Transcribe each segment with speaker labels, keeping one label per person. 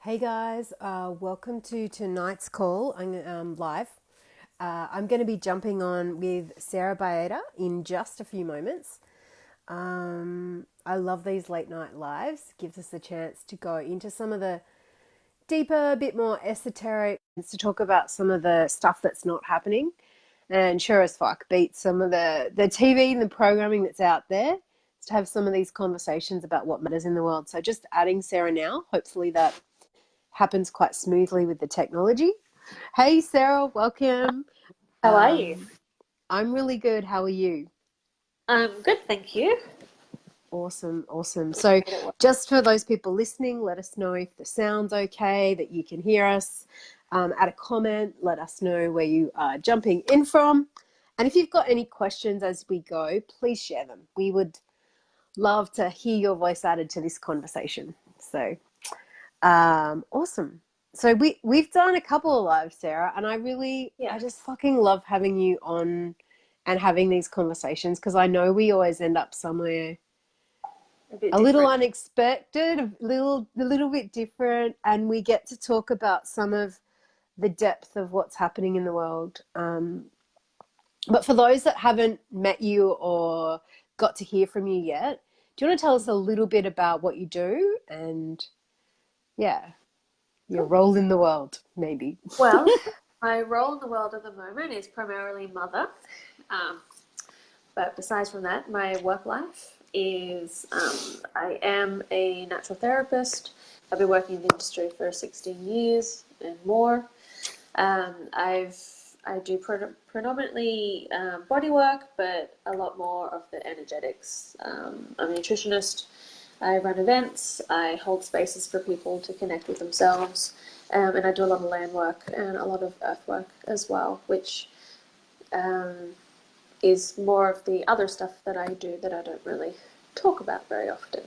Speaker 1: Hey guys, welcome to tonight's call. I'm live. I'm going to be jumping on with Sarah Baiada in just a few moments. I love these late night lives. Gives us a chance to go into some of the deeper, a bit more esoteric, to talk about some of the stuff that's not happening, and sure as fuck beat some of the TV and the programming that's out there. To have some of these conversations about what matters in the world. So just adding Sarah now. Hopefully that happens quite smoothly with the technology. Hey, Sarah, welcome.
Speaker 2: How are you?
Speaker 1: Um, I'm really good. How are you?
Speaker 2: I'm good, thank you.
Speaker 1: Awesome, awesome. So,
Speaker 2: Made it work.
Speaker 1: just for those people listening, let us know if the sound's okay, that you can hear us. Add a comment, let us know where you are jumping in from. And if you've got any questions as we go, please share them. We would love to hear your voice added to this conversation. So, awesome. So we've done a couple of lives, Sarah, and
Speaker 2: Yeah,
Speaker 1: I just fucking love having you on and having these conversations because I know we always end up somewhere
Speaker 2: a bit
Speaker 1: a little
Speaker 2: different.
Speaker 1: unexpected, a little bit different, and we get to talk about some of the depth of what's happening in the world. But for those that haven't met you or got to hear from you yet, do you want to tell us a little bit about what you do and yeah, your
Speaker 2: Cool.
Speaker 1: role in the world, maybe?
Speaker 2: Well, my role in the world at the moment is primarily mother. Um, but besides from that, my work life is I am a natural therapist. I've been working in the industry for 16 years and more. I've I do predominantly body work, but a lot more of the energetics. I'm a nutritionist. I run events. I hold spaces for people to connect with themselves, and I do a lot of land work and a lot of earth work as well, which um, is more of the other stuff that I do that I don't really talk about very often.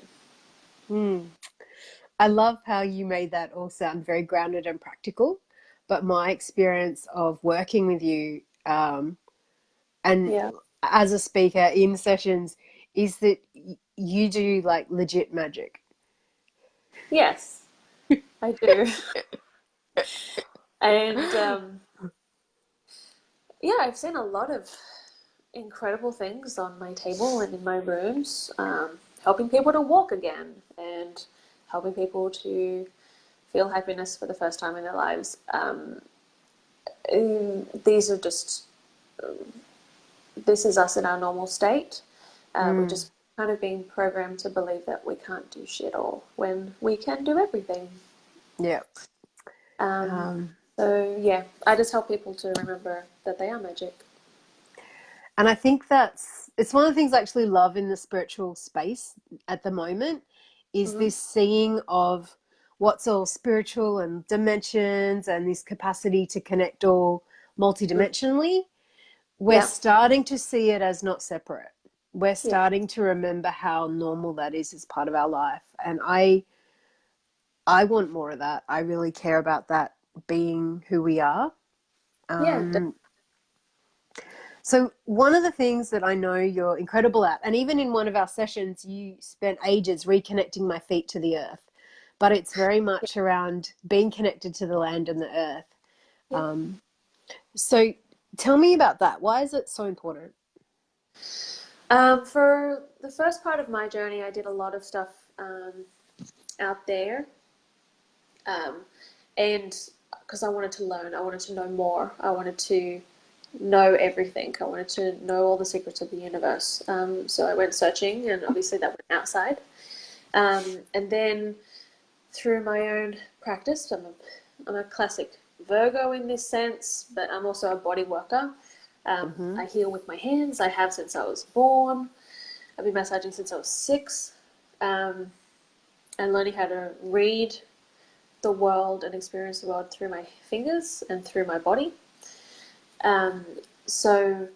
Speaker 1: Mm. I love how you made that all sound very grounded and practical. But my experience of working with you and
Speaker 2: Yeah.
Speaker 1: as a speaker in sessions is that you do like legit magic.
Speaker 2: Yes, I do. And yeah, I've seen a lot of incredible things on my table and in my rooms, helping people to walk again and helping people to feel happiness for the first time in their lives. These are just, this is us in our normal state. We're
Speaker 1: Mm.
Speaker 2: just kind of being programmed to believe that we can't do shit all when we can do everything.
Speaker 1: Yeah.
Speaker 2: Um,
Speaker 1: Um,
Speaker 2: so, yeah, I just help people to remember that they are magic.
Speaker 1: and I think it's one of the things I actually love in the spiritual space at the moment is
Speaker 2: Hmm.
Speaker 1: this seeing of what's all spiritual and dimensions and this capacity to connect all multidimensionally. We're
Speaker 2: Yeah,
Speaker 1: starting to see it as not separate. We're
Speaker 2: yeah,
Speaker 1: starting to remember how normal that is as part of our life. And I want more of that. I really care about that being who we are.
Speaker 2: yeah.
Speaker 1: Um, so one of the things that I know you're incredible at, and even in one of our sessions, you spent ages reconnecting my feet to the earth, but it's very much around being connected to the land and the earth.
Speaker 2: Yeah.
Speaker 1: Um, so tell me about that. Why is it so important?
Speaker 2: For the first part of my journey, I did a lot of stuff out there, um, and because I wanted to learn, I wanted to know more, I wanted to know everything, I wanted to know all the secrets of the universe. So I went searching, and obviously that went outside. And then through my own practice, I'm a classic Virgo in this sense, but I'm also a body worker.
Speaker 1: Mm-hmm.
Speaker 2: I heal with my hands. I have since I was born. I've been massaging since I was 6, um, and learning how to read the world and experience the world through my fingers and through my body. Um, so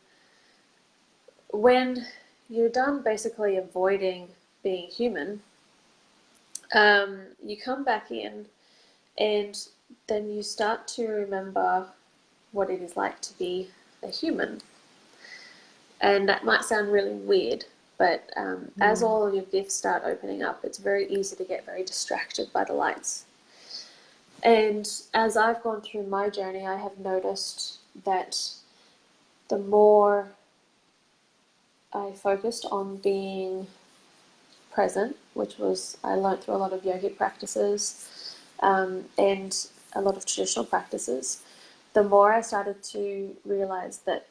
Speaker 2: when you're done basically avoiding being human, you come back in and then you start to remember what it is like to be a human. And that might sound really weird, but as
Speaker 1: Mm.
Speaker 2: all of your gifts start opening up, it's very easy to get very distracted by the lights. And as I've gone through my journey, I have noticed that the more I focused on being present, which was I learned through a lot of yogic practices and a lot of traditional practices, the more I started to realize that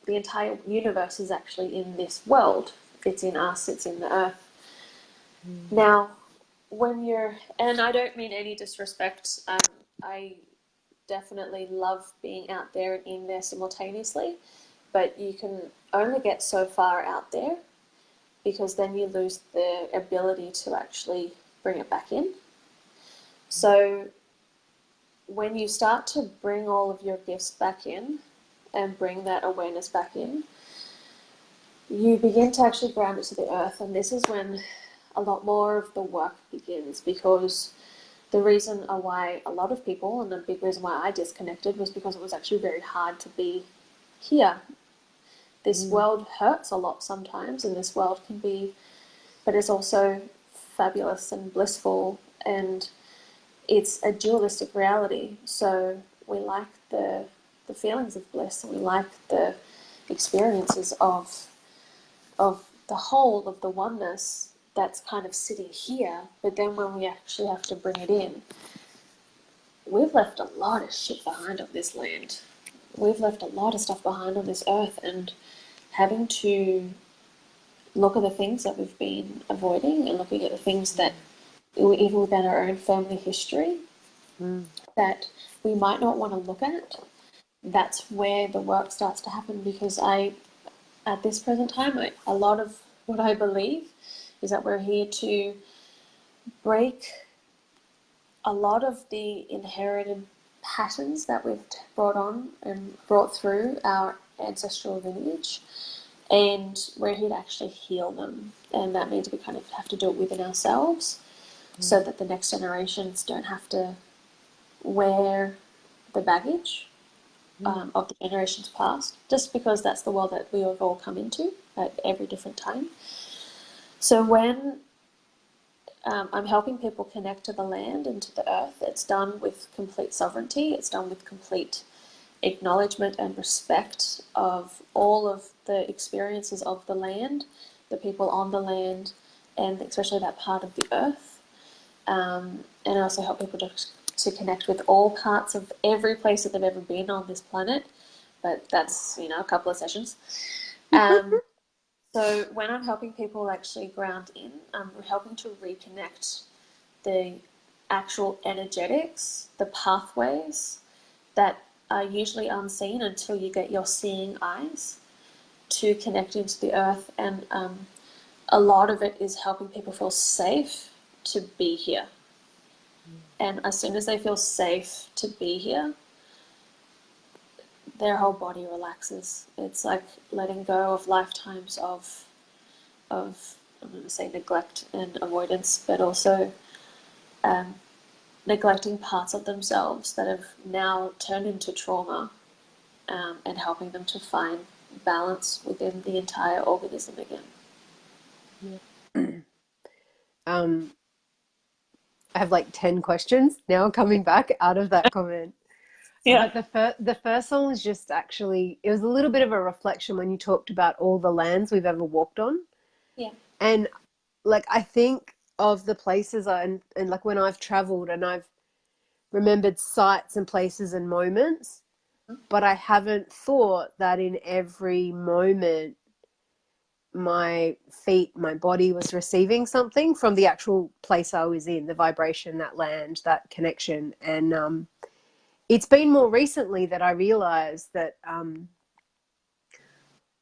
Speaker 2: the entire universe is actually in this world. It's in us, it's in the earth. Now, when you're, and I don't mean any disrespect, I definitely love being out there and in there simultaneously, but you can only get so far out there because then you lose the ability to actually bring it back in. So when you start to bring all of your gifts back in and bring that awareness back in, you begin to actually ground it to the earth. And this is when a lot more of the work begins, because the reason why a lot of people, and the big reason why I disconnected, was because it was actually very hard to be here. This world hurts a lot sometimes, and this world can be, but it's also fabulous and blissful, and it's a dualistic reality. So we like the feelings of bliss, and we like the experiences of the whole of the oneness that's kind of sitting here. But then when we actually have to bring it in, we've left a lot of shit behind on this land. We've left a lot of stuff behind on this earth, and having to look at the things that we've been avoiding and looking at the things that, even within our own family history, that we might not want to look at, that's where the work starts to happen. Because at this present time, a lot of what I believe is that we're here to break a lot of the inherited patterns that we've brought on and brought through our ancestral lineage, and we're here to actually heal them. And that means we kind of have to do it within ourselves, so that the next generations don't have to wear the baggage of the generations past, just because that's the world that we have all come into at every different time. So when I'm helping people connect to the land and to the earth, it's done with complete sovereignty. It's done with complete acknowledgement and respect of all of the experiences of the land, the people on the land, and especially that part of the earth. And I also help people to connect with all parts of every place that they've ever been on this planet. But that's, a couple of sessions. So when I'm helping people actually ground in, we're helping to reconnect the actual energetics, the pathways that are usually unseen until you get your seeing eyes to connect into the earth. And a lot of it is helping people feel safe to be here. And as soon as they feel safe to be here, their whole body relaxes. It's like letting go of lifetimes of I'm going to say neglect and avoidance, but also neglecting parts of themselves that have now turned into trauma, and helping them to find balance within the entire organism again.
Speaker 1: I have like 10 questions now coming back out of that comment.
Speaker 2: Yeah.
Speaker 1: But the first one was just actually, it was a little bit of a reflection when you talked about all the lands we've ever walked on.
Speaker 2: Yeah.
Speaker 1: And like, I think of the places and like when I've traveled and I've remembered sights and places and moments, but I haven't thought that in every moment my body was receiving something from the actual place I was in, the vibration, that land, that connection. And it's been more recently that I realized that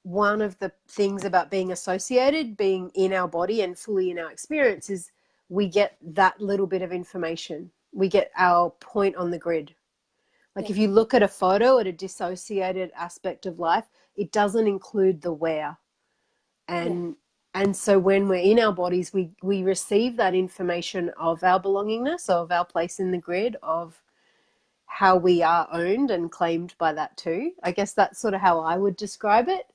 Speaker 1: one of the things about being associated, being in our body and fully in our experience, is we get that little bit of information. We get our point on the grid. Like if you look at a photo at a dissociated aspect of life, it doesn't include the where. And so when we're in our bodies, we receive that information of our belongingness, of our place in the grid, of how we are owned and claimed by that too. I guess that's sort of how I would describe it.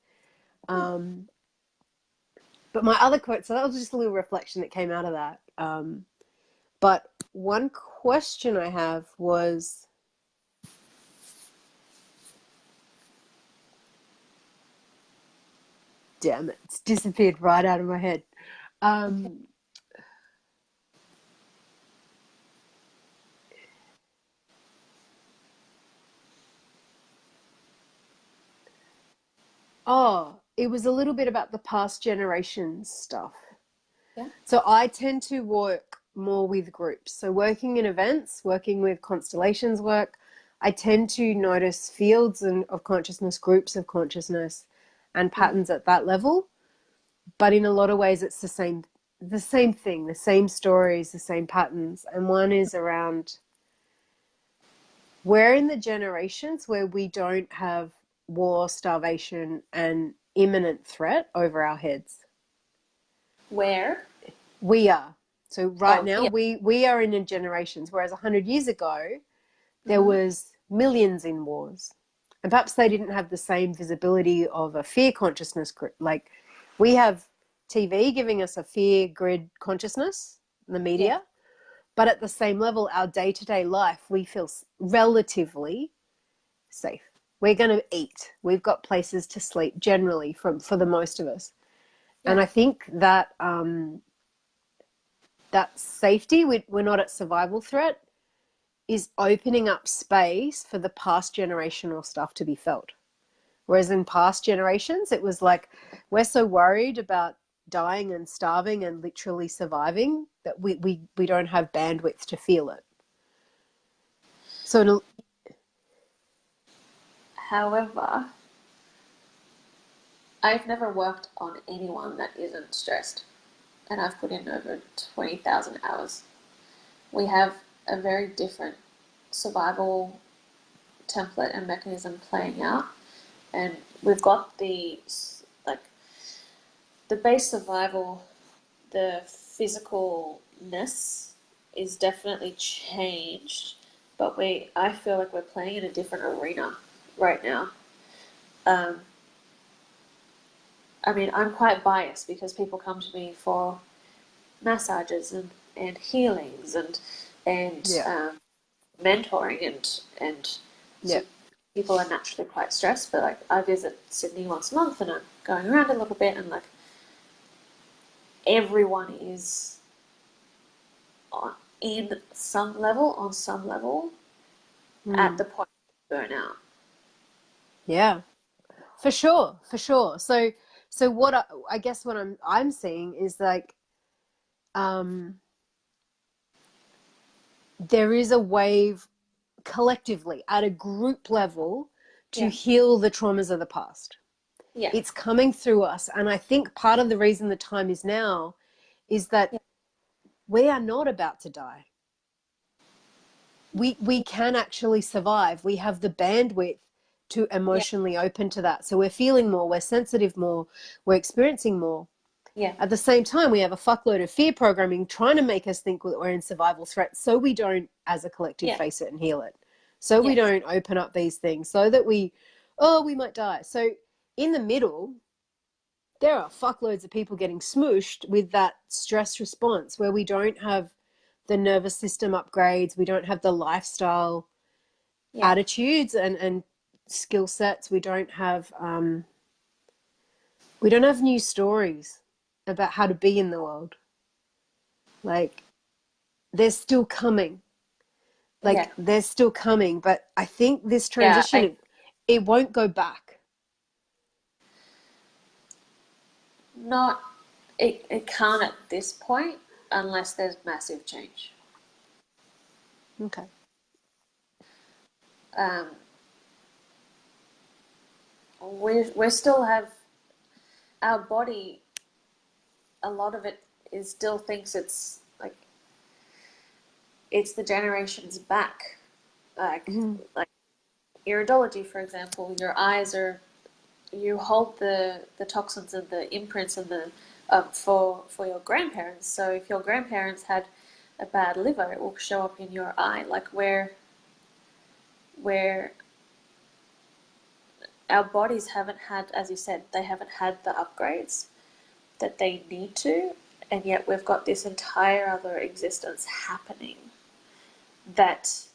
Speaker 1: But my other quote, so that was just a little reflection that came out of that. But one question I have was, damn it, it's disappeared right out of my head. Um, it was a little bit about the past generations stuff.
Speaker 2: Yeah.
Speaker 1: So I tend to work more with groups. So working in events, working with constellations work, I tend to notice fields of consciousness, groups of consciousness, and patterns at that level. But in a lot of ways, it's the same thing, the same stories, the same patterns. And one is around, we're in the generations where we don't have war, starvation, and imminent threat over our heads.
Speaker 2: Where?
Speaker 1: We are. So right now,
Speaker 2: Yeah.
Speaker 1: we are in generations, whereas 100 years ago, there was millions in wars. And perhaps they didn't have the same visibility of a fear consciousness. Like, we have TV giving us a fear grid consciousness, the media. But at the same level, our day-to-day life, we feel relatively safe. We're going to eat. We've got places to sleep generally for the most of us.
Speaker 2: Yeah.
Speaker 1: And I think that that safety, we're not at survival threat, is opening up space for the past generational stuff to be felt. Whereas in past generations, it was like, we're so worried about dying and starving and literally surviving that we don't have bandwidth to feel it. So,
Speaker 2: However, I've never worked on anyone that isn't stressed, and I've put in over 20,000 hours. We have a very different survival template and mechanism playing out, and we've got the base survival, the physicalness is definitely changed, but I feel like we're playing in a different arena right now. I mean, I'm quite biased because people come to me for massages and healings and mentoring and so people are naturally quite stressed. But like, I visit Sydney once a month and I'm going around a little bit, and like, everyone is on some level at the point of burnout.
Speaker 1: Yeah, for sure. So what I guess what I'm seeing is like, there is a wave collectively at a group level to heal the traumas of the past.
Speaker 2: Yeah.
Speaker 1: It's coming through us. And I think part of the reason the time is now is that we are not about to die. We can actually survive. We have the bandwidth to emotionally open to that. So we're feeling more, we're sensitive more, we're experiencing more.
Speaker 2: Yeah.
Speaker 1: At the same time, we have a fuckload of fear programming trying to make us think that we're in survival threat, so we don't, as a collective, face it and heal it. So we don't open up these things, so that we might die. So in the middle, there are fuckloads of people getting smooshed with that stress response, where we don't have the nervous system upgrades, we don't have the lifestyle attitudes and skill sets, we don't have new stories about how to be in the world. Like, they're still coming. They're still coming. But I think this transition, it won't go back.
Speaker 2: It can't at this point unless there's massive change.
Speaker 1: Okay.
Speaker 2: We still have our body. A lot of it still thinks it's like it's the generations back, like iridology, for example. Your eyes are, you hold the toxins and the imprints and the for your grandparents. So if your grandparents had a bad liver, it will show up in your eye. Like, where our bodies haven't had, as you said, they haven't had the upgrades that they need to, and yet we've got this entire other existence happening that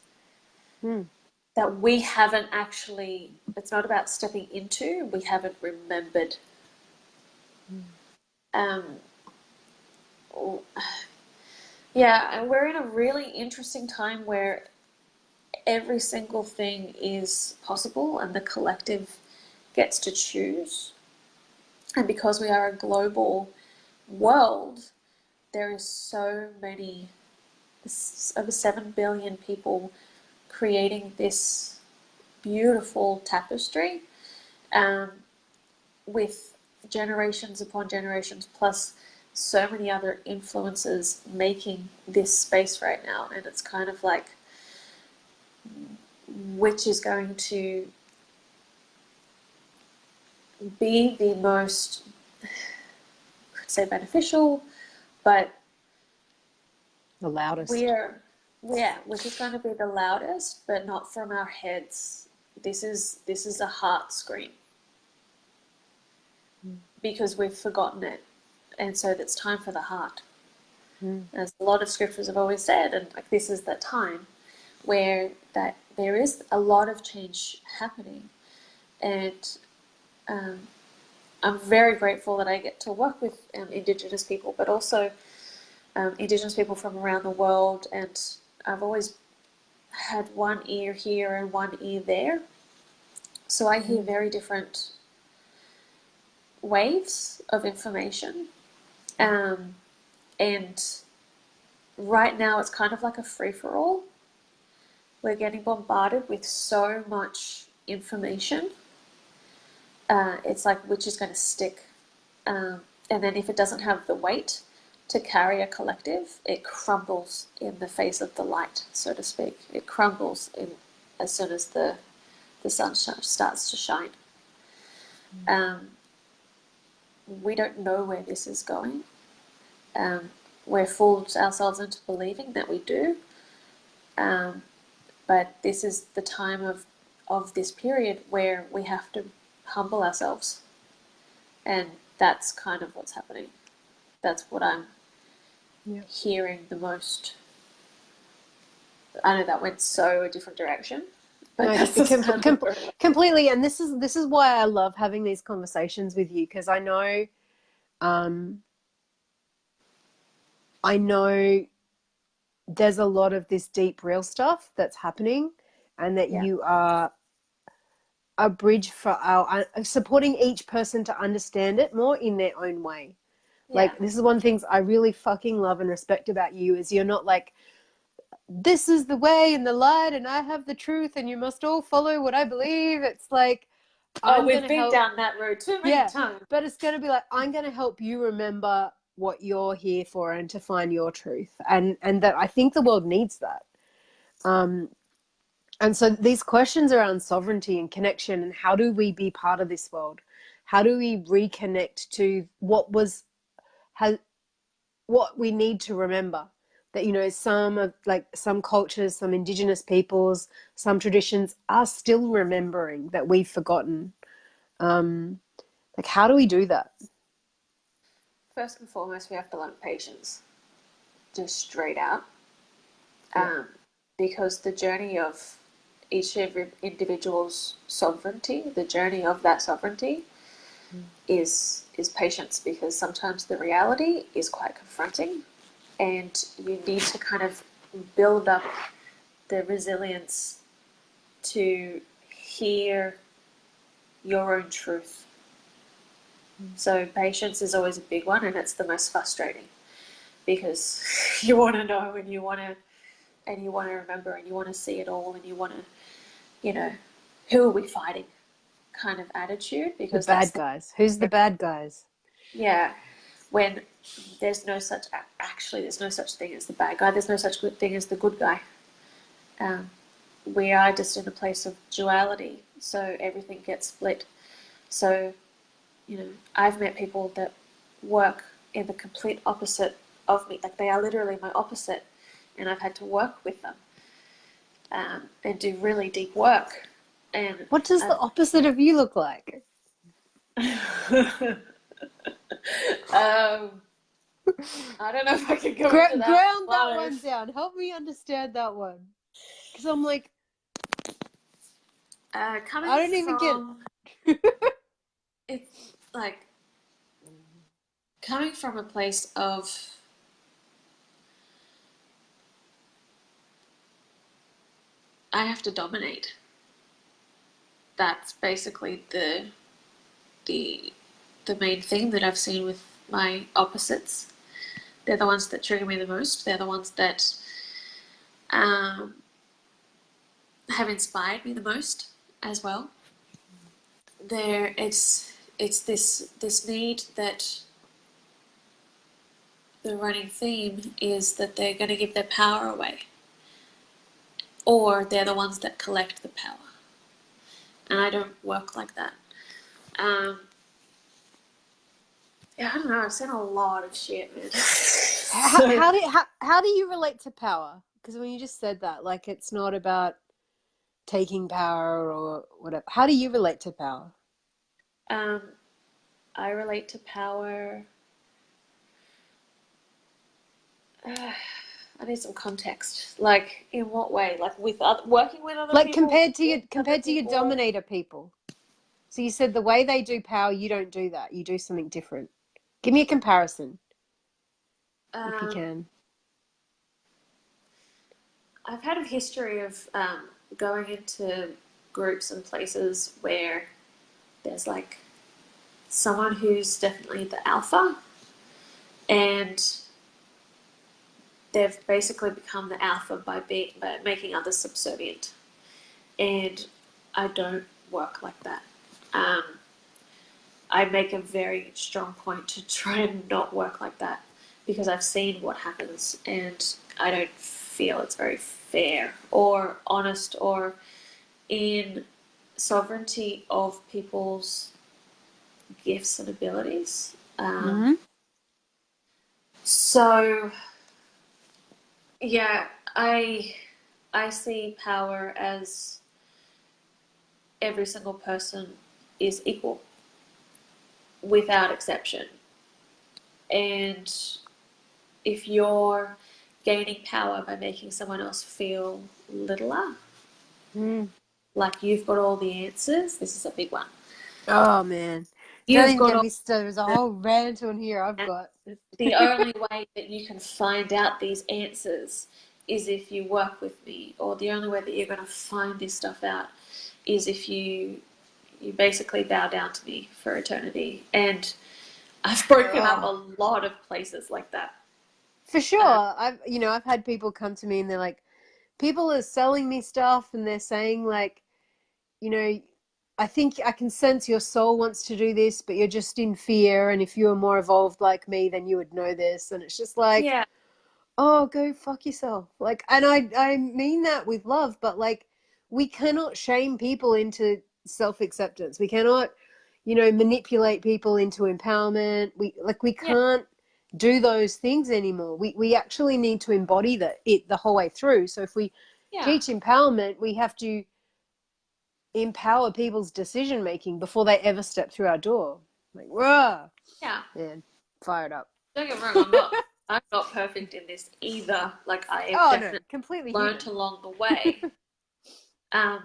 Speaker 2: that we haven't actually, it's not about stepping into, we haven't remembered. Um, yeah, and we're in a really interesting time where every single thing is possible and the collective gets to choose. And because we are a global world, there is so many, over 7 billion people creating this beautiful tapestry, with generations upon generations plus so many other influences making this space right now. And it's kind of like, which is going to be the most, I could say, beneficial, but
Speaker 1: The loudest.
Speaker 2: which is going to be the loudest, but not from our heads. This is a heart scream, because we've forgotten it, and so it's time for the heart. As a lot of scriptures have always said, and like this is the time where that there is a lot of change happening, and I'm very grateful that I get to work with Indigenous people, but also Indigenous people from around the world, and I've always had one ear here and one ear there, so I hear very different waves of information, and right now it's kind of like a free-for-all. We're getting bombarded with so much information. It's like, which is going to stick, and then if it doesn't have the weight to carry a collective, it crumbles in the face of the light, so to speak. It crumbles as soon as the sun starts to shine. We don't know where this is going. We're fooled ourselves into believing that we do, but this is the time of this period where we have to humble ourselves, and that's kind of what's happening. That's what I'm hearing the most. I know that went so a different direction, but
Speaker 1: completely. And this is why I love having these conversations with you, because I know there's a lot of this deep, real stuff that's happening, and that you are a bridge for our supporting each person to understand it more in their own way. Like, this is one of the things I really fucking love and respect about you, is you're not like, this is the way and the light and I have the truth and you must all follow what I believe. It's like,
Speaker 2: we've been down that road too many times.
Speaker 1: But it's going to be like, I'm going to help you remember what you're here for and to find your truth. And that I think the world needs that. And so these questions around sovereignty and connection, and how do we be part of this world? How do we reconnect to what we need to remember? That, you know, some cultures, some Indigenous peoples, some traditions are still remembering that we've forgotten. Like, how do we do that?
Speaker 2: First and foremost, we have to learn patience, just straight out, because the journey of each individual's sovereignty, the journey of that sovereignty, is patience, because sometimes the reality is quite confronting, and you need to kind of build up the resilience to hear your own truth. So patience is always a big one, and it's the most frustrating, because you want to know, and you want to remember, and you want to see it all, and you want to, you know, who are we fighting kind of attitude, because
Speaker 1: the bad guys. Who's the bad guys?
Speaker 2: Yeah, when there's no such thing as the bad guy. There's no such good thing as the good guy. We are just in a place of duality, so everything gets split. So, you know, I've met people that work in the complete opposite of me. Like, they are literally my opposite, and I've had to work with them and do really deep work. And
Speaker 1: what does the opposite of you look like?
Speaker 2: I don't know if I could go into that
Speaker 1: Ground that
Speaker 2: live.
Speaker 1: one down. Help me understand that one. Because I'm like,
Speaker 2: Coming
Speaker 1: I don't even get
Speaker 2: from it's like coming from a place of I have to dominate. That's basically the main thing that I've seen with my opposites. They're the ones that trigger me the most. They're the ones that um, have inspired me the most as well. It's this need that the running theme is that they're going to give their power away, or they're the ones that collect the power. And I don't work like that. Yeah, I don't know. I've seen a lot of shit, man.
Speaker 1: how do you relate to power? Because when you just said that, like, it's not about taking power or whatever. How do you relate to power?
Speaker 2: Um, I relate to power. I need some context. Like, in what way? Like with working with other
Speaker 1: Like
Speaker 2: people,
Speaker 1: compared to your dominator people. So you said the way they do power, you don't do that. You do something different. Give me a comparison, if you can.
Speaker 2: I've had a history of going into groups and places where there's like someone who's definitely the alpha, and they've basically become the alpha by making others subservient. And I don't work like that. Um, I make a very strong point to try and not work like that because I've seen what happens, and I don't feel it's very fair or honest or in sovereignty of people's gifts and abilities. So yeah, I see power as every single person is equal without exception. And if you're gaining power by making someone else feel littler, like you've got all the answers, this is a big one.
Speaker 1: Oh man. Don't
Speaker 2: You've
Speaker 1: even
Speaker 2: got
Speaker 1: get
Speaker 2: all
Speaker 1: me started. There's a whole rant on here I've got.
Speaker 2: the only way that you can find out these answers is if you work with me, or the only way that you're going to find this stuff out is if you basically bow down to me for eternity. And I've broken up a lot of places like that.
Speaker 1: For sure. I've had people come to me and they're like, people are selling me stuff and they're saying like, you know, I think I can sense your soul wants to do this, but you're just in fear. And if you were more evolved like me, then you would know this. And it's just like,
Speaker 2: Yeah,
Speaker 1: oh, go fuck yourself. Like, and I mean that with love, but like, we cannot shame people into self-acceptance. We cannot, manipulate people into empowerment. We
Speaker 2: yeah,
Speaker 1: can't do those things anymore. We actually need to embody it the whole way through. So if we
Speaker 2: yeah,
Speaker 1: teach empowerment, we have to empower people's decision making before they ever step through our door. Like, rah,
Speaker 2: yeah.
Speaker 1: man, fired up.
Speaker 2: Don't get me wrong, I'm not perfect in this either. Like I have
Speaker 1: Oh no,
Speaker 2: definitely
Speaker 1: completely
Speaker 2: learned
Speaker 1: human.
Speaker 2: along the way. Um,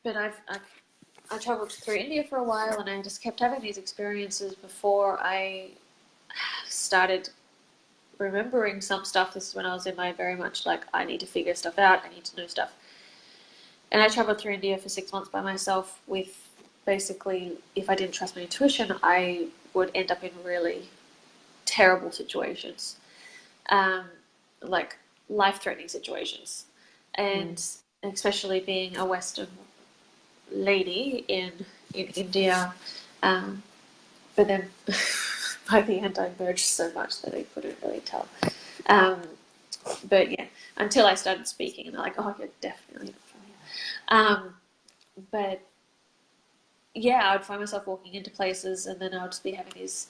Speaker 2: but I traveled through India for a while, and I just kept having these experiences before I started remembering some stuff. This is when I was in my very much like I need to figure stuff out. I need to know stuff. And I traveled through India for 6 months by myself with basically, if I didn't trust my intuition, I would end up in really terrible situations, like life-threatening situations. And especially being a Western lady in India, but then by the end I merged so much that I couldn't really tell. But yeah, until I started speaking, and they're like, "Oh, you're definitely not from here." But yeah, I would find myself walking into places, and then I would just be having these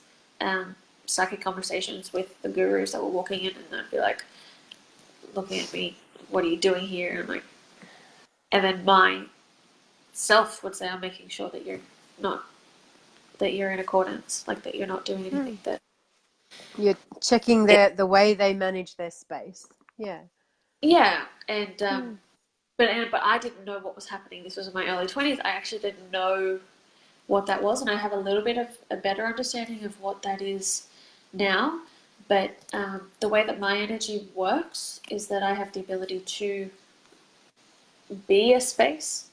Speaker 2: psychic conversations with the gurus that were walking in, and they'd be like looking at me, "What are you doing here?" And I'm like, and then my self would say, "I'm making sure that you're not, that you're in accordance, like that you're not doing anything that
Speaker 1: You're checking
Speaker 2: It,
Speaker 1: the way they manage their space. Yeah.
Speaker 2: yeah, and
Speaker 1: Mm.
Speaker 2: but I didn't know what was happening. This was in my early 20s. I actually didn't know what that was, and I have a little bit of a better understanding of what that is now. But the way that my energy works is that I have the ability to be a space.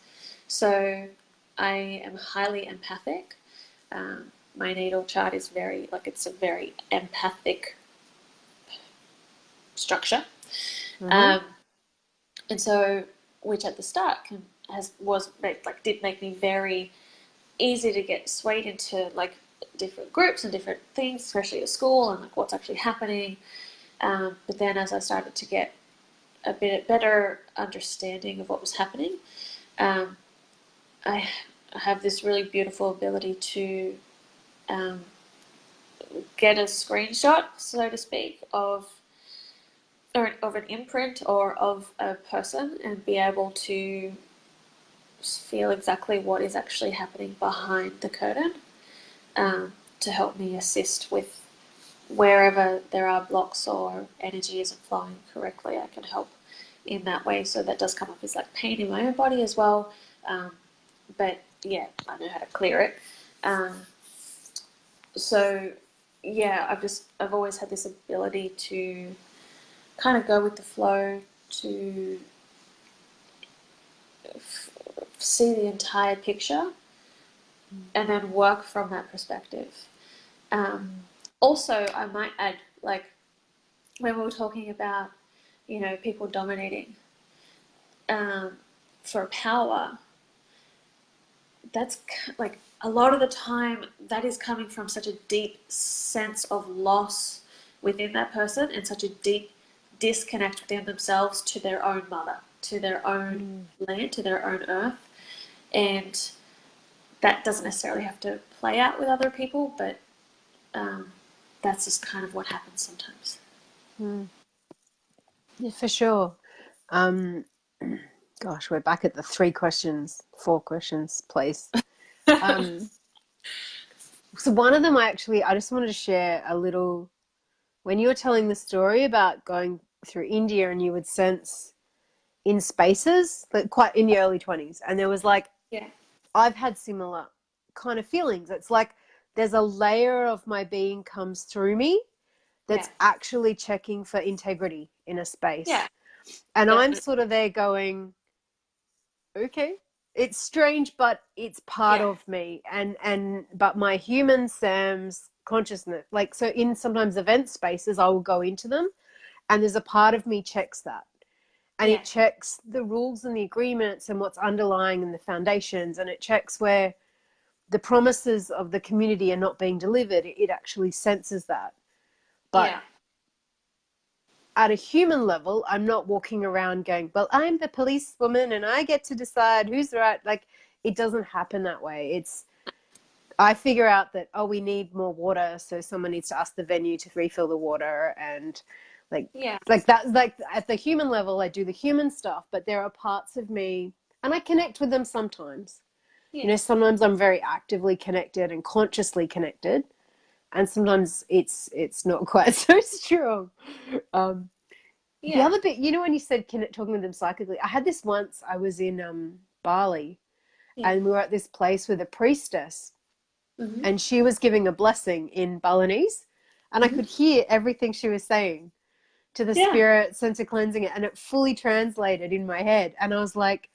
Speaker 2: So I am highly empathic. My natal chart is very, like, it's a very empathic structure.
Speaker 1: Mm-hmm.
Speaker 2: Um, and so, which at the start did make me very easy to get swayed into like different groups and different things, especially at school and like what's actually happening. But then as I started to get a bit better understanding of what was happening, um, I have this really beautiful ability to um, get a screenshot, so to speak, of an imprint or of a person and be able to feel exactly what is actually happening behind the curtain, to help me assist with wherever there are blocks or energy isn't flowing correctly. I can help in that way. So that does come up as like pain in my own body as well. But yeah, I know how to clear it. Um, so yeah, I've always had this ability to kind of go with the flow, to see the entire picture and then work from that perspective. Um, Also, I might add, like, when we were talking about, people dominating um, for power, that's like a lot of the time that is coming from such a deep sense of loss within that person and such a deep disconnect within themselves to their own mother, to their own land, to their own earth. And that doesn't necessarily have to play out with other people, but that's just kind of what happens sometimes.
Speaker 1: Mm. Yeah, for sure. Um, Gosh, we're back at the four questions place. Um, so one of them I just wanted to share a little, when you were telling the story about going through India and you would sense in spaces, that quite in your early 20s, and there was like,
Speaker 2: Yeah,
Speaker 1: I've had similar kind of feelings. It's like there's a layer of my being comes through me
Speaker 2: yeah,
Speaker 1: that's actually checking for integrity in a
Speaker 2: yeah,
Speaker 1: space. And I'm
Speaker 2: definitely.
Speaker 1: sort of there going, okay, it's strange, but it's part
Speaker 2: Yeah,
Speaker 1: of me. And but my human Sam's consciousness, like, so in sometimes event spaces, I will go into them, and there's a part of me checks that. And
Speaker 2: yeah,
Speaker 1: it checks the rules and the agreements and what's underlying in the foundations, and it checks where the promises of the community are not being delivered. It actually senses that. But
Speaker 2: yeah,
Speaker 1: at a human level, I'm not walking around going, well, I'm the policewoman and I get to decide who's right. Like, it doesn't happen that way. I figure out that, oh, we need more water, so someone needs to ask the venue to refill the water, and like
Speaker 2: yeah,
Speaker 1: like that, like at the human level I do the human stuff, but there are parts of me, and I connect with them sometimes.
Speaker 2: yeah,
Speaker 1: Sometimes I'm very actively connected and consciously connected, and sometimes it's not quite so strong. Um, the
Speaker 2: yeah.
Speaker 1: other bit, when you said talking with them psychically, I had this once. I was in Bali,
Speaker 2: Yeah.
Speaker 1: and we were at this place with a priestess,
Speaker 2: Mm-hmm.
Speaker 1: and she was giving a blessing in Balinese, and I
Speaker 2: Mm-hmm.
Speaker 1: could hear everything she was saying to the
Speaker 2: Yeah.
Speaker 1: spirit, sense of cleansing it, and it fully translated in my head. And I was like,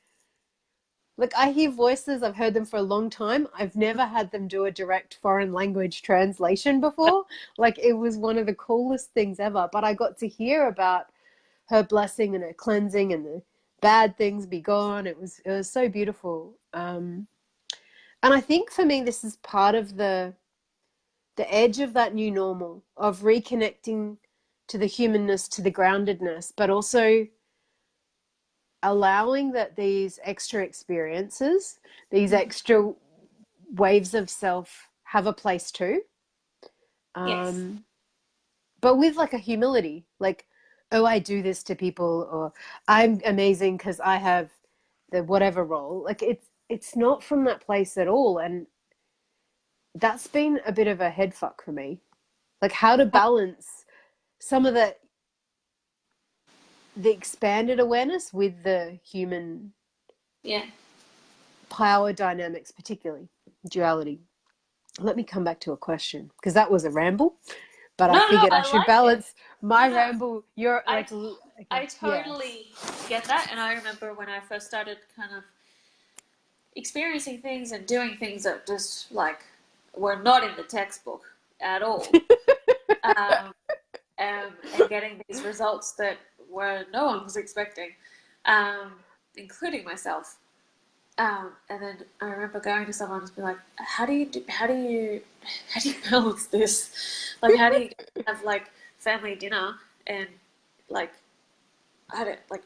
Speaker 1: look, I hear voices, I've heard them for a long time. I've never had them do a direct foreign language translation before. Like, it was one of the coolest things ever. But I got to hear about her blessing and her cleansing and the bad things be gone. It was so beautiful. And I think for me, this is part of the edge of that new normal, of reconnecting to the humanness, to the groundedness, but also allowing that these extra experiences, these
Speaker 2: Mm-hmm.
Speaker 1: extra waves of self have a place too.
Speaker 2: Yes.
Speaker 1: Um, but with like a humility, like, oh, I do this to people, or I'm amazing because I have the whatever role. Like, it's not from that place at all. And that's been a bit of a head fuck for me. Like how to balance some of the expanded awareness with the human
Speaker 2: Yeah.
Speaker 1: power dynamics, particularly duality. Let me come back to a question because that was a ramble, but I
Speaker 2: No, no,
Speaker 1: figured I
Speaker 2: I
Speaker 1: should
Speaker 2: like it.
Speaker 1: balance my
Speaker 2: No, no,
Speaker 1: ramble. You're
Speaker 2: I,
Speaker 1: like, okay,
Speaker 2: I
Speaker 1: yeah.
Speaker 2: totally get that. And I remember when I first started kind of experiencing things and doing things that just like were not in the textbook at all, um, and getting these results that were no one was expecting, um, including myself. And then I remember going to someone and be like, how do you balance this? Like, how do you have like family dinner and like, I don't like,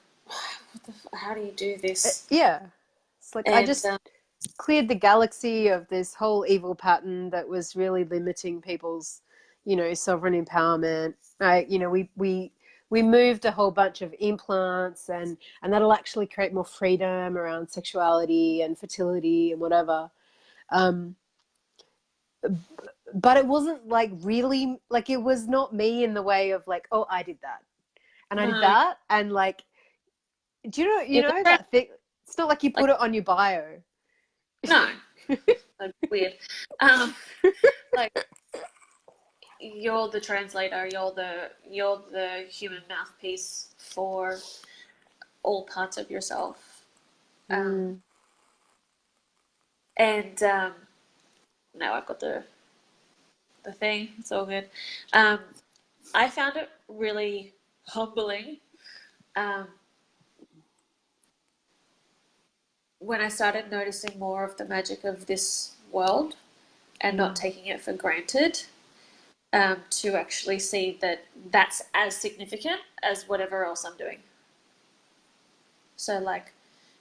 Speaker 2: how do you do this?
Speaker 1: Yeah. It's like I
Speaker 2: And
Speaker 1: just cleared the galaxy of this whole evil pattern that was really limiting people's, sovereign empowerment. We moved a whole bunch of implants and that'll actually create more freedom around sexuality and fertility and whatever. Um, but it wasn't like really like it was not me in the way of like, oh, I did that and I did
Speaker 2: no,
Speaker 1: that and like, do
Speaker 2: it was
Speaker 1: that thing? It's not like you
Speaker 2: like
Speaker 1: put it on your bio.
Speaker 2: no, that's weird. Um, like you're the translator, you're the human mouthpiece for all parts of yourself. Um,
Speaker 1: Mm.
Speaker 2: and now I've got the thing. It's all good. Um, I found it really humbling um, when I started noticing more of the magic of this world and not taking it for granted. To actually see that that's as significant as whatever else I'm doing. So, like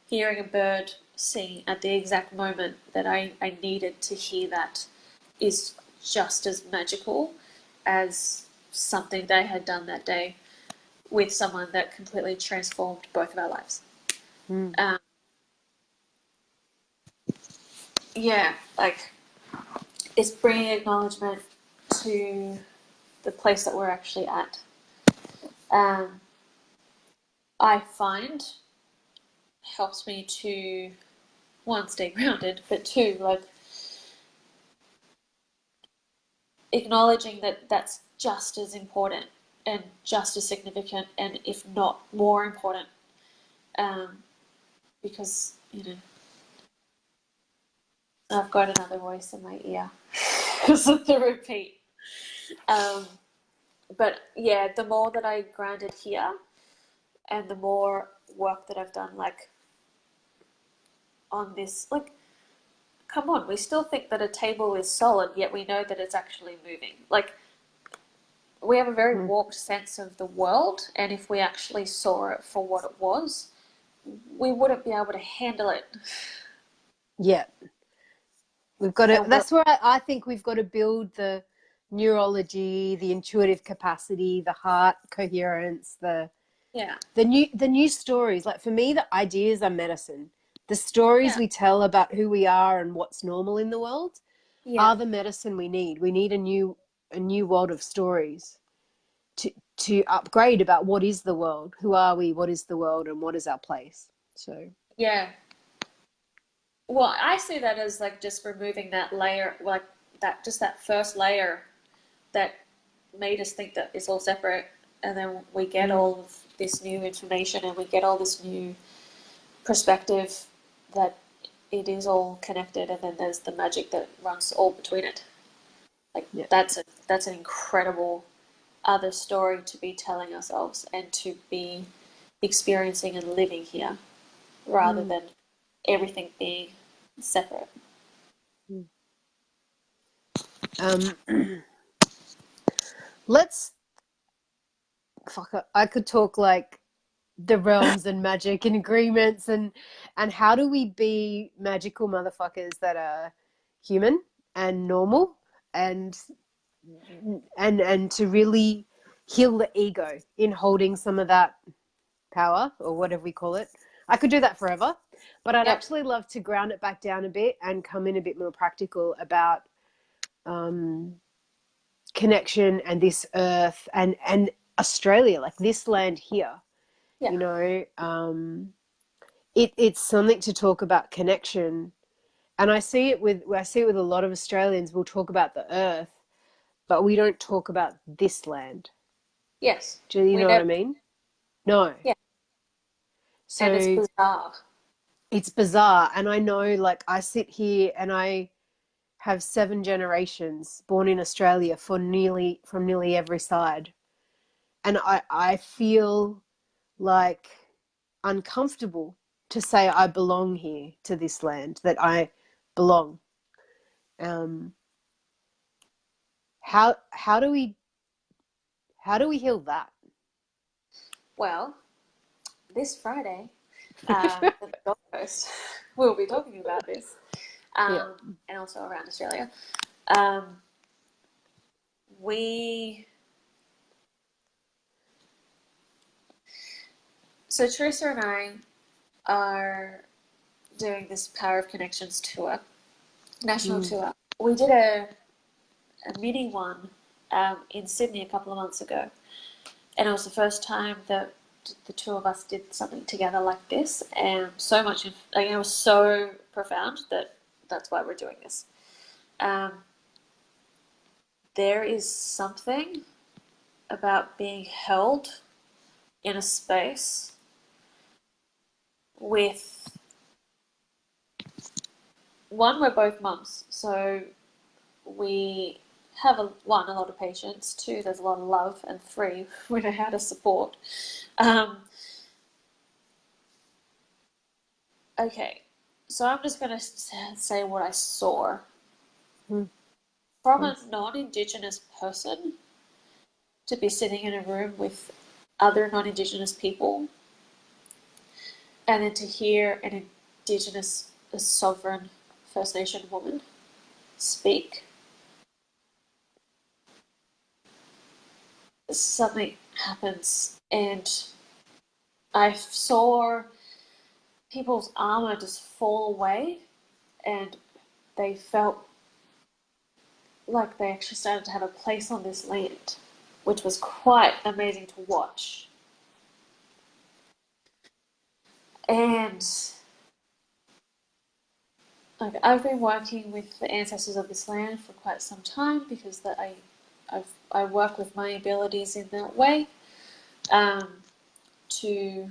Speaker 2: hearing a bird sing at the exact moment that I needed to hear that is just as magical as something they had done that day with someone that completely transformed both of our lives.
Speaker 1: Mm.
Speaker 2: Um, yeah, like it's bringing acknowledgement to the place that we're actually at. Um, I find helps me to one, stay grounded, but two, like acknowledging that that's just as important and just as significant, and if not more important, um, because I've got another voice in my ear because of the repeat. Um, but yeah, the more that I grounded here, and the more work that I've done, like on this, like come on, we still think that a table is solid, yet we know that it's actually moving. Like we have a very
Speaker 1: Mm.
Speaker 2: warped sense of the world, and if we actually saw it for what it was, we wouldn't be able to handle it.
Speaker 1: Yeah, we've got to.
Speaker 2: And we're
Speaker 1: That's where I think we've got to build the neurology, the intuitive capacity, the heart coherence,
Speaker 2: yeah,
Speaker 1: the new stories. Like for me, the ideas are medicine. The stories
Speaker 2: yeah,
Speaker 1: we tell about who we are and what's normal in the world
Speaker 2: yeah,
Speaker 1: are the medicine we need. We need a new world of stories to upgrade about what is the world, who are we, what is the world, and what is our place. So
Speaker 2: yeah. Well, I see that as like just removing that layer, like that, just that first layer that made us think that it's all separate, and then we get
Speaker 1: mm,
Speaker 2: all of this new information and we get all this new perspective that it is all connected, and then there's the magic that runs all between it. Like
Speaker 1: yeah.
Speaker 2: that's an incredible other story to be telling ourselves and to be experiencing and living here, rather
Speaker 1: Mm,
Speaker 2: than everything being separate.
Speaker 1: mm. Let's fuck. I could talk like the realms and magic and agreements and how do we be magical motherfuckers that are human and normal and and to really heal the ego in holding some of that power or whatever we call it. I could do that forever, but I'd
Speaker 2: Yep.
Speaker 1: actually love to ground it back down a bit and come in a bit more practical about um, connection and this earth and Australia, like this land here,
Speaker 2: Yeah.
Speaker 1: you know, it's something to talk about connection. And I see it with a lot of Australians. We'll talk about the earth, but we don't talk about this land.
Speaker 2: Yes.
Speaker 1: Do you
Speaker 2: We
Speaker 1: know what I
Speaker 2: never.
Speaker 1: mean? No.
Speaker 2: Yeah. And it's
Speaker 1: So
Speaker 2: bizarre.
Speaker 1: it's bizarre. And I know, like, I sit here and I have 7 generations born in Australia from nearly every side. And I feel like uncomfortable to say I belong here to this land, that I belong. Um, how do we heal that?
Speaker 2: Well, this Friday, the Gold Coast, we'll be talking about this,
Speaker 1: Yeah.
Speaker 2: and also around Australia. Um, we so Teresa and I are doing this Power of Connections tour, national tour. We did a mini one in Sydney a couple of months ago, and it was the first time that the two of us did something together like this, and so much, like, it was so profound that that's why we're doing this. There is something about being held in a space with one, we're both mums, so we have a lot of patience. Two, there's a lot of love, and three, we know how to support. Okay, so I'm just going to say what I saw. From a non-Indigenous person to be sitting in a room with other non-Indigenous people, and then to hear an Indigenous, a sovereign First Nation woman speak, something happens, and I saw people's armor just fall away, and they felt like they actually started to have a place on this land, which was quite amazing to watch. And like, I've been working with the ancestors of this land for quite some time because I work with my abilities in that way, to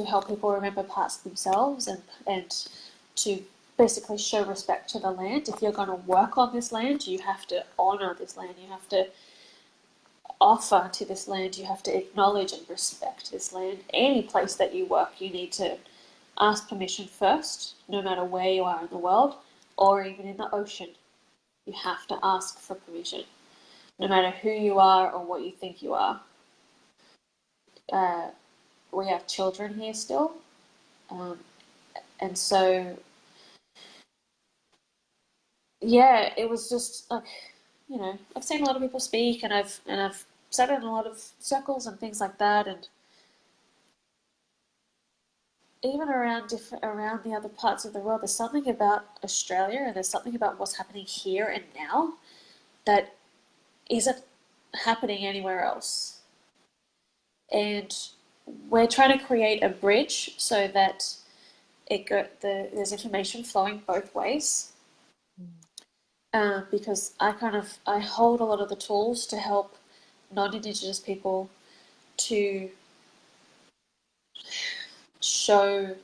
Speaker 2: help people remember parts of themselves, and to basically show respect to the land. If you're going to work on this land, you have to honor this land. You have to offer to this land. You have to acknowledge and respect this land. Any place that you work, you need to ask permission first, no matter where you are in the world, or even in the ocean. You have to ask for permission, no matter who you are or what you think you are. We have children here still, and so yeah, it was just like, I've seen a lot of people speak, and I've sat in a lot of circles and things like that, and even around the other parts of the world, there's something about Australia, and there's something about what's happening here and now that isn't happening anywhere else. And we're trying to create a bridge so that there's information flowing both ways. Because I hold a lot of the tools to help non-Indigenous people to show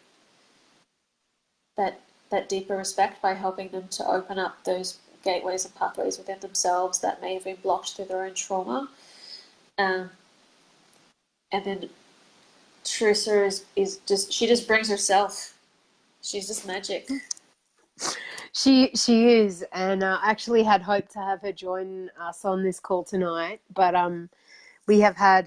Speaker 2: that deeper respect by helping them to open up those gateways and pathways within themselves that may have been blocked through their own trauma. And then Teresa is just, she just brings herself. She's just magic.
Speaker 1: She is, and I actually had hoped to have her join us on this call tonight, but we have had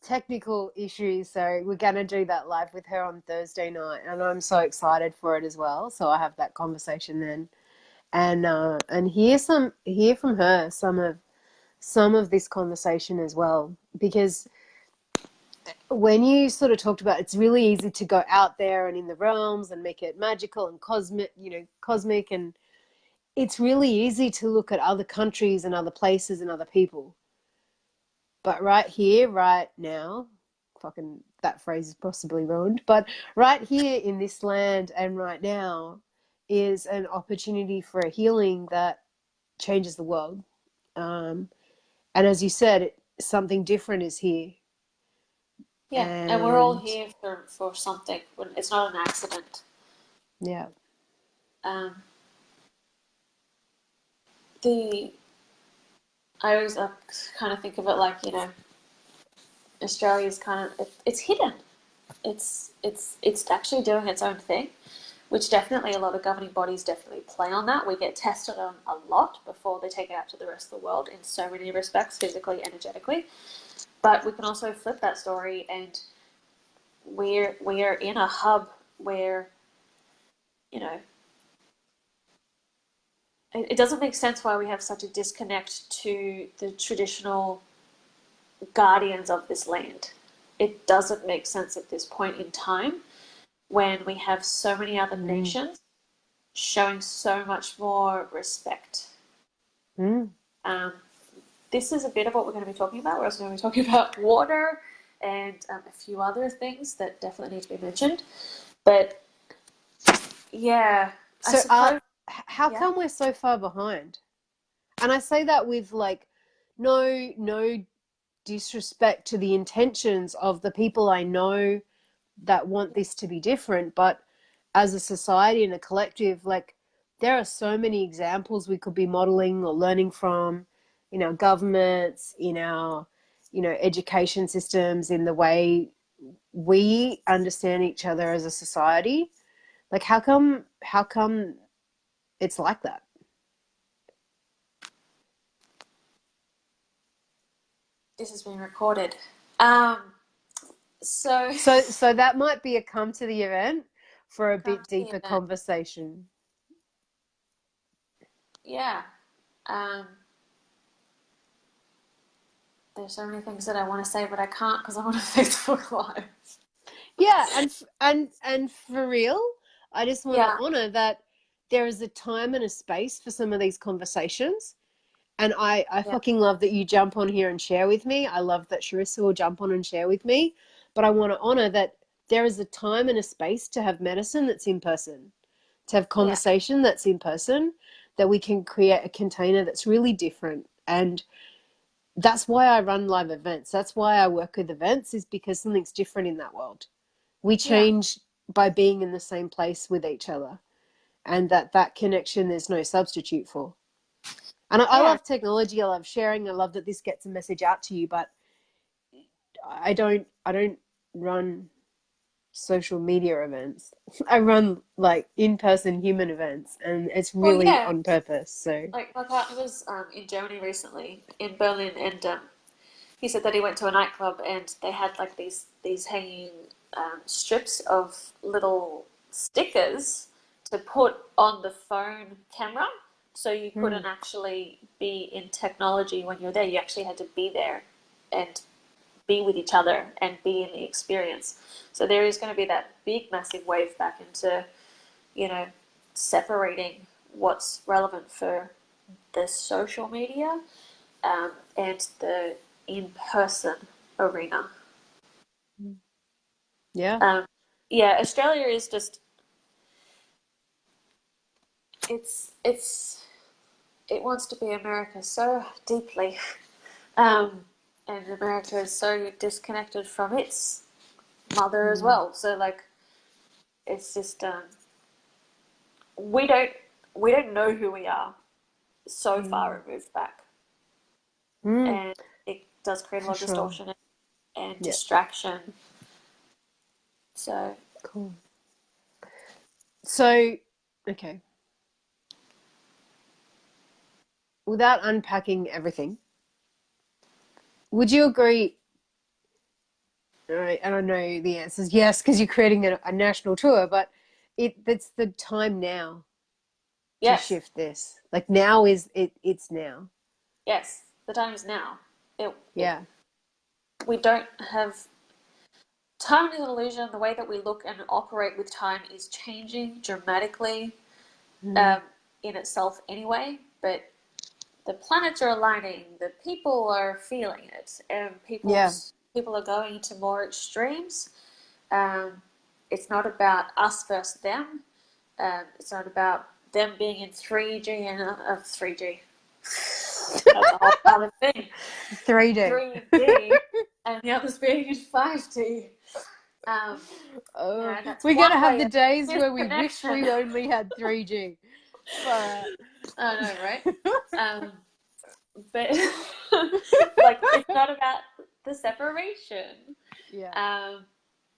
Speaker 1: technical issues, so we're going to do that live with her on Thursday night, and I'm so excited for it as well. So I have that conversation then, and hear from her some of this conversation as well, because when you sort of talked about, it's really easy to go out there and in the realms and make it magical and cosmic, and it's really easy to look at other countries and other places and other people. But right here, right now, fucking that phrase is possibly ruined, but right here in this land and right now is an opportunity for a healing that changes the world. Um, and as you said, something different is here.
Speaker 2: Yeah, and we're all
Speaker 1: And
Speaker 2: here for something. It's not an accident.
Speaker 1: yeah.
Speaker 2: Um, the I always kind of think of it like, Australia's kind of it's hidden. It's actually doing its own thing, which definitely a lot of governing bodies definitely play on that. We get tested on a lot before they take it out to the rest of the world in so many respects, physically, energetically. But we can also flip that story, and we're in a hub where, you know, it doesn't make sense why we have such a disconnect to the traditional guardians of this land. It doesn't make sense at this point in time when we have so many other
Speaker 1: Mm.
Speaker 2: nations showing so much more respect.
Speaker 1: Mm.
Speaker 2: Um, this is a bit of what we're going to be talking about. We're also going to be talking about water and a few other things that definitely need to be mentioned. But yeah, I
Speaker 1: So,
Speaker 2: suppose,
Speaker 1: how
Speaker 2: yeah,
Speaker 1: come we're so far behind? And I say that with like no disrespect to the intentions of the people I know that want this to be different, but as a society and a collective, like there are so many examples we could be modeling or learning from in our governments, in our, education systems, in the way we understand each other as a society. Like how come it's like that?
Speaker 2: this has been recorded. Um, so,
Speaker 1: So that might be a come to the event for a
Speaker 2: come
Speaker 1: bit
Speaker 2: to the
Speaker 1: deeper
Speaker 2: event.
Speaker 1: conversation.
Speaker 2: Yeah. Um, there's so many things that I want to say, but I can't because I'm on a Facebook Live.
Speaker 1: Yeah, and for real, I just want to
Speaker 2: Yeah,
Speaker 1: honor that there is a time and a space for some of these conversations. And I
Speaker 2: yeah,
Speaker 1: fucking love that you jump on here and share with me. I love that Sharissa will jump on and share with me. But I want to honor that there is a time and a space to have medicine that's in person, to have
Speaker 2: yeah,
Speaker 1: conversation that's in person, that we can create a container that's really different. And that's why I run live events. That's why I work with events, is because something's different in that world. We
Speaker 2: yeah,
Speaker 1: change by being in the same place with each other, and that connection there's no substitute for. And I
Speaker 2: yeah.
Speaker 1: love technology. I love sharing. I love that this gets a message out to you. But I don't run social media events. I run like in-person human events, and it's
Speaker 2: Well,
Speaker 1: really
Speaker 2: yeah.
Speaker 1: on purpose. So
Speaker 2: Like my partner was in Germany recently, in Berlin, and he said that he went to a nightclub and they had like these hanging strips of little stickers to put on the phone camera, so you
Speaker 1: mm,
Speaker 2: couldn't actually be in technology when you're there. You actually had to be there and be with each other and be in the experience. So there is going to be that big, massive wave back into, you know, separating what's relevant for the social media and the in-person arena.
Speaker 1: yeah,
Speaker 2: Um, yeah, Australia is just it's it wants to be America so deeply, um, and America is so disconnected from its mother as
Speaker 1: mm,
Speaker 2: well. So like, it's just we don't we don't know who we are so
Speaker 1: mm,
Speaker 2: far removed back,
Speaker 1: mm,
Speaker 2: and it does create a
Speaker 1: for
Speaker 2: lot of
Speaker 1: sure.
Speaker 2: distortion and
Speaker 1: Yeah,
Speaker 2: distraction. So
Speaker 1: cool. So, okay, without unpacking everything, would you agree? I don't know the answer is yes, because you're creating a national tour, but it's the time now to
Speaker 2: yes,
Speaker 1: shift this. Like now is it's now.
Speaker 2: yes, the time is now. It
Speaker 1: Yeah.
Speaker 2: we don't have time is an illusion. The way that we look and operate with time is changing dramatically.
Speaker 1: Mm,
Speaker 2: Um, in itself anyway, but the planets are aligning, the people are feeling it, and
Speaker 1: Yeah.
Speaker 2: people are going to more extremes. It's not about us versus them. It's not about them being in 3G and 3G. That's a whole other thing.
Speaker 1: 3D.
Speaker 2: 3D and the others being in 5D. That's
Speaker 1: We're
Speaker 2: one
Speaker 1: gonna have
Speaker 2: way
Speaker 1: the
Speaker 2: of
Speaker 1: days where we wish
Speaker 2: disconnection.
Speaker 1: we only had 3G. Far
Speaker 2: I know, right? But like, it's not about the separation.
Speaker 1: Yeah.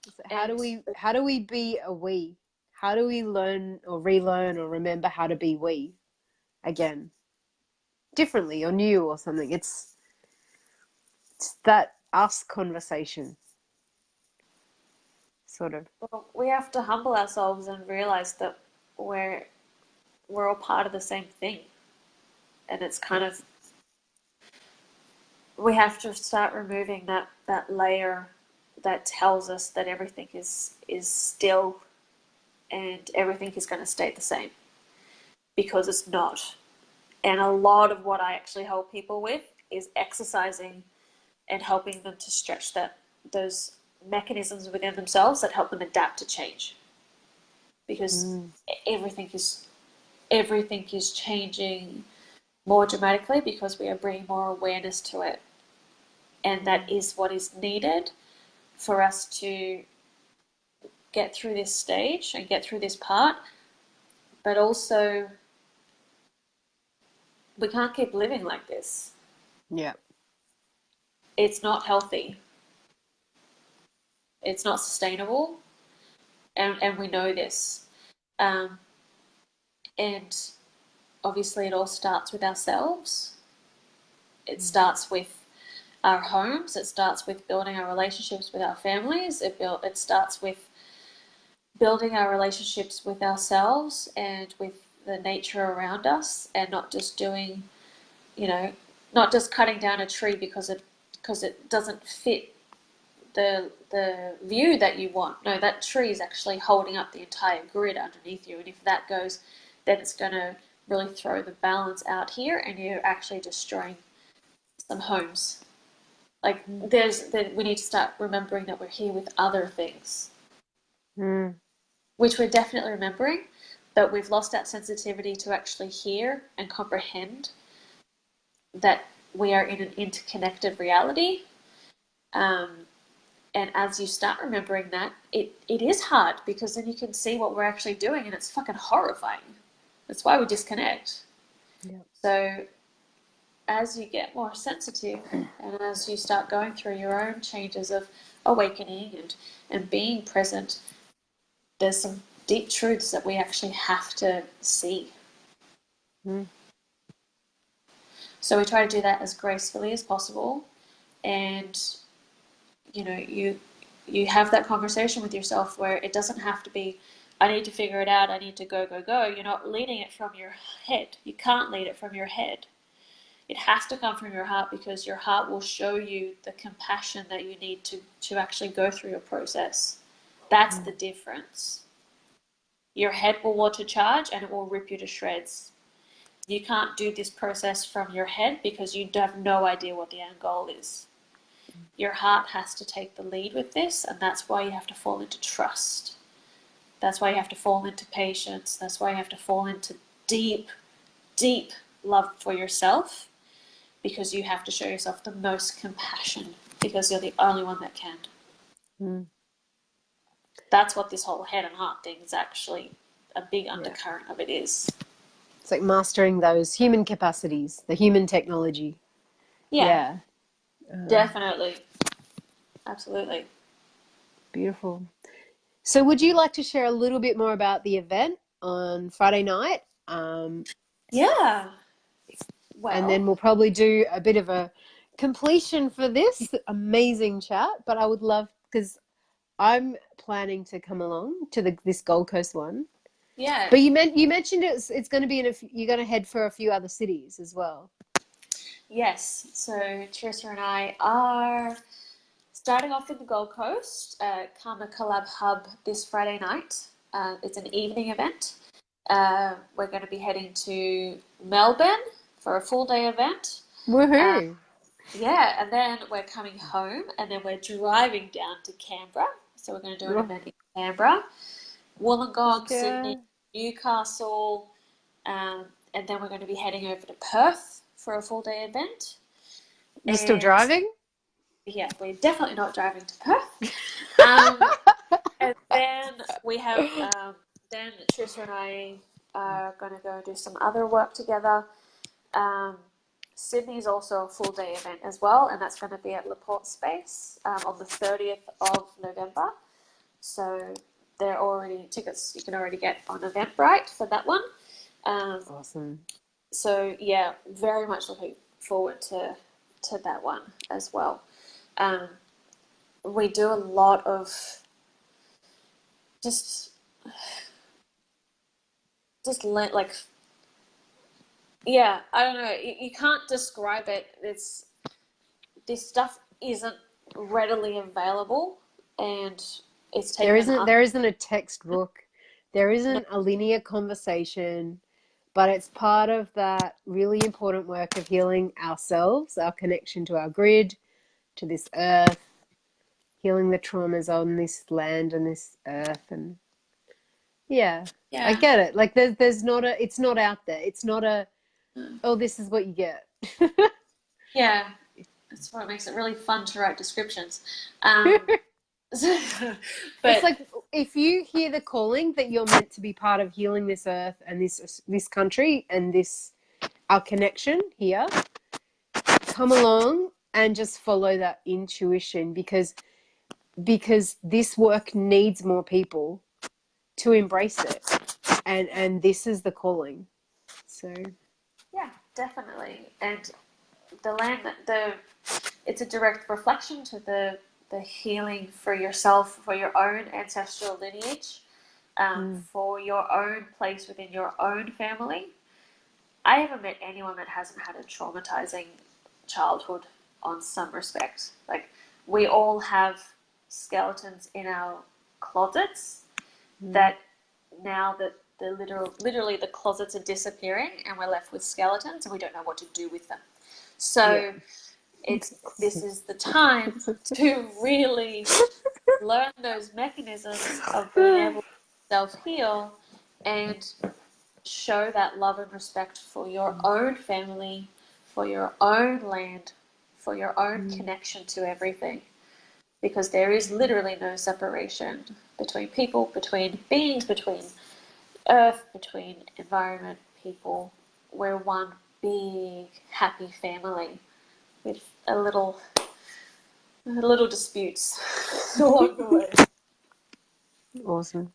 Speaker 1: So how
Speaker 2: And
Speaker 1: do we be a we? How do we learn or relearn or remember how to be we again? Differently or new or something. It's that us conversation. Sort of.
Speaker 2: well, we have to humble ourselves and realize that we're all part of the same thing. And it's kind of, we have to start removing that layer that tells us that everything is still and everything is going to stay the same, because it's not. And a lot of what I actually help people with is exercising and helping them to stretch those mechanisms within themselves that help them adapt to change, because everything is changing more dramatically because we are bringing more awareness to it, and that is what is needed for us to get through this stage and get through this part. But also, we can't keep living like this.
Speaker 1: Yeah.
Speaker 2: It's not healthy. It's not sustainable, and we know this. Um, and obviously, it all starts with ourselves. It starts with our homes. It starts with building our relationships with our families. It starts with building our relationships with ourselves and with the nature around us, and not just doing, not just cutting down a tree because it doesn't fit the view that you want. No, that tree is actually holding up the entire grid underneath you, and if that goes, then it's going to really throw the balance out here, and you're actually destroying some homes. Like, we need to start remembering that we're here with other things, which we're definitely remembering, but we've lost that sensitivity to actually hear and comprehend that we are in an interconnected reality. And as you start remembering that, it is hard, because then you can see what we're actually doing, and it's fucking horrifying. That's why we disconnect.
Speaker 1: Yeah.
Speaker 2: So as you get more sensitive, and as you start going through your own changes of awakening and being present, there's some deep truths that we actually have to see. So we try to do that as gracefully as possible, and you have that conversation with yourself where it doesn't have to be, I need to figure it out, I need to go, go, go. You're not leading it from your head. You can't lead it from your head. It has to come from your heart, because your heart will show you the compassion that you need to actually go through your process. That's the difference. Your head will want to charge, and it will rip you to shreds. You can't do this process from your head because you have no idea what the end goal is. Your heart has to take the lead with this, and that's why you have to fall into trust. That's why you have to fall into patience. That's why you have to fall into deep, deep love for yourself, because you have to show yourself the most compassion, because you're the only one that can. That's what this whole head and heart thing is actually, a big undercurrent of it is.
Speaker 1: It's like mastering those human capacities, the human technology.
Speaker 2: Yeah. Definitely. Absolutely.
Speaker 1: Beautiful. So would you like to share a little bit more about the event on Friday night?
Speaker 2: Yeah. Well,
Speaker 1: and then we'll probably do a bit of a completion for this amazing chat. But I would love, because I'm planning to come along to this Gold Coast one.
Speaker 2: Yeah.
Speaker 1: But you mentioned it's going to be you're going to head for a few other cities as well.
Speaker 2: Yes. So Teresa and I are starting off in the Gold Coast, Karma Collab Hub this Friday night. It's an evening event. We're going to be heading to Melbourne for a full day event. Uh,
Speaker 1: Woohoo!
Speaker 2: yeah, and then we're coming home, and then we're driving down to Canberra. So we're going to do an
Speaker 1: Oh,
Speaker 2: event in Canberra,
Speaker 1: fuck
Speaker 2: Wollongong, Sydney,
Speaker 1: yeah.
Speaker 2: Newcastle, and then we're going to be heading over to Perth for a full day event.
Speaker 1: You still
Speaker 2: And
Speaker 1: driving?
Speaker 2: yeah, we're definitely not driving to Perth. Um, and then we have, then Trisha and I are going to go do some other work together. Um, Sydney's also a full day event as well, and that's going to be at Laporte Space on the 30th of November. So they're already tickets you can already get on Eventbrite for that one. Um,
Speaker 1: Awesome.
Speaker 2: so yeah, very much looking forward to that one as well. Um, we do a lot of just like yeah, I don't know. You can't describe it. This stuff isn't readily available, and it's
Speaker 1: There
Speaker 2: taken
Speaker 1: isn't
Speaker 2: up.
Speaker 1: there isn't a textbook. There
Speaker 2: No,
Speaker 1: isn't a linear conversation, but it's part of that really important work of healing ourselves, our connection to our grid, to this earth, healing the traumas on this land and this earth. And yeah, I
Speaker 2: yeah,
Speaker 1: get it. Like there's not a, it's not out there. It's not a, oh, this is what you get.
Speaker 2: yeah. That's what makes it really fun to write descriptions. Um,
Speaker 1: It's
Speaker 2: but
Speaker 1: like if you hear the calling that you're meant to be part of healing this earth and this country and this our connection here, come along and just follow that intuition because this work needs more people to embrace it,
Speaker 2: yeah,
Speaker 1: and this is the calling. So
Speaker 2: yeah, definitely. And the land that the it's a direct reflection to the healing for yourself, for your own ancestral lineage,
Speaker 1: mm,
Speaker 2: for your own place within your own family. I haven't met anyone that hasn't had a traumatizing childhood on some respect. Like, we all have skeletons in our closets
Speaker 1: mm,
Speaker 2: that now that literally the closets are disappearing and we're left with skeletons and we don't know what to do with them.
Speaker 1: yeah.
Speaker 2: So this is the time to really learn those mechanisms of being able to self heal and show that love and respect for your own family, for your own land, for your own
Speaker 1: Mm,
Speaker 2: connection to everything. Because there is literally no separation between people, between beings, between earth, between environment, people. We're one big happy family with little disputes along the way.
Speaker 1: awesome.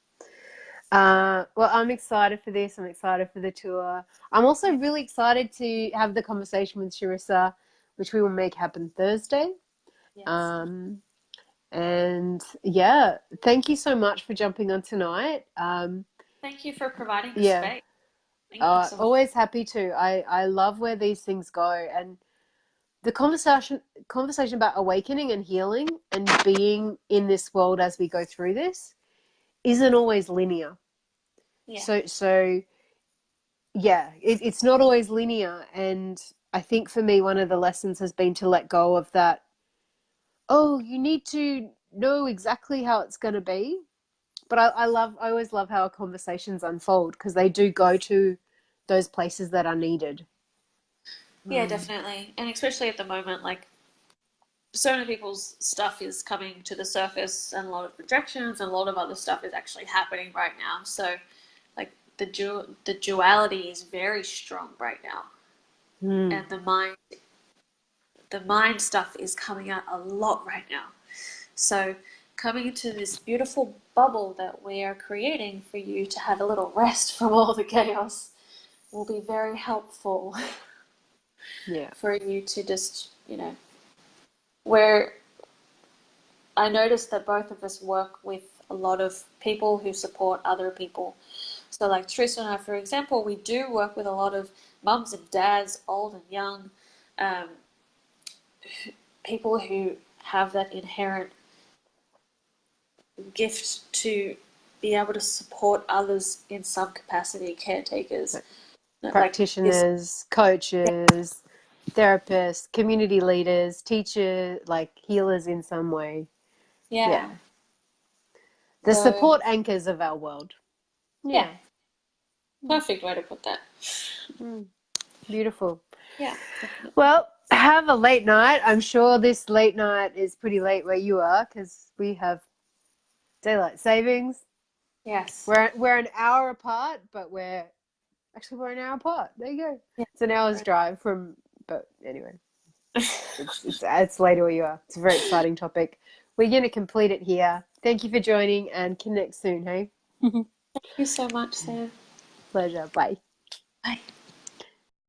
Speaker 1: Well, I'm excited for this. I'm excited for the tour. I'm also really excited to have the conversation with Sharissa, which we will make happen Thursday.
Speaker 2: Yes.
Speaker 1: Um, and yeah, thank you so much for jumping on tonight.
Speaker 2: Thank you for providing the
Speaker 1: Yeah,
Speaker 2: space. Thank you so much.
Speaker 1: always happy to. I love where these things go, and the conversation about awakening and healing and being in this world as we go through this isn't always linear.
Speaker 2: Yeah.
Speaker 1: So yeah, it's not always linear. And I think for me, one of the lessons has been to let go of that. Oh, you need to know exactly how it's going to be. But I always love how our conversations unfold because they do go to those places that are needed.
Speaker 2: Yeah,
Speaker 1: Um,
Speaker 2: definitely. And especially at the moment, like so many people's stuff is coming to the surface and a lot of projections and a lot of other stuff is actually happening right now. So like the duality is very strong right now.
Speaker 1: mm,
Speaker 2: And the mind stuff is coming out a lot right now. So coming into this beautiful bubble that we are creating for you to have a little rest from all the chaos will be very helpful
Speaker 1: yeah.
Speaker 2: for you to just, where I noticed that both of us work with a lot of people who support other people. So, like Tristan and I, for example, we do work with a lot of mums and dads, old and young, um, people who have that inherent gift to be able to support others in some capacity, caretakers, like this.
Speaker 1: Practitioners, coaches, therapists, community leaders, teachers, like healers in some way. Yeah.
Speaker 2: Yeah.
Speaker 1: The
Speaker 2: So
Speaker 1: support anchors of our world.
Speaker 2: yeah,
Speaker 1: Yeah.
Speaker 2: perfect way to put that.
Speaker 1: Beautiful.
Speaker 2: Yeah, definitely.
Speaker 1: Well, have a late night. I'm sure this late night is pretty late where you are because we have daylight savings.
Speaker 2: Yes.
Speaker 1: We're an hour apart, but we're an hour apart. There you go.
Speaker 2: Yeah.
Speaker 1: It's an hour's drive from, but anyway, it's later where you are. It's a very exciting topic. We're going to complete it here. Thank you for joining and connect soon, hey?
Speaker 2: Thank you so much, Sam.
Speaker 1: Pleasure. Bye.
Speaker 2: Bye.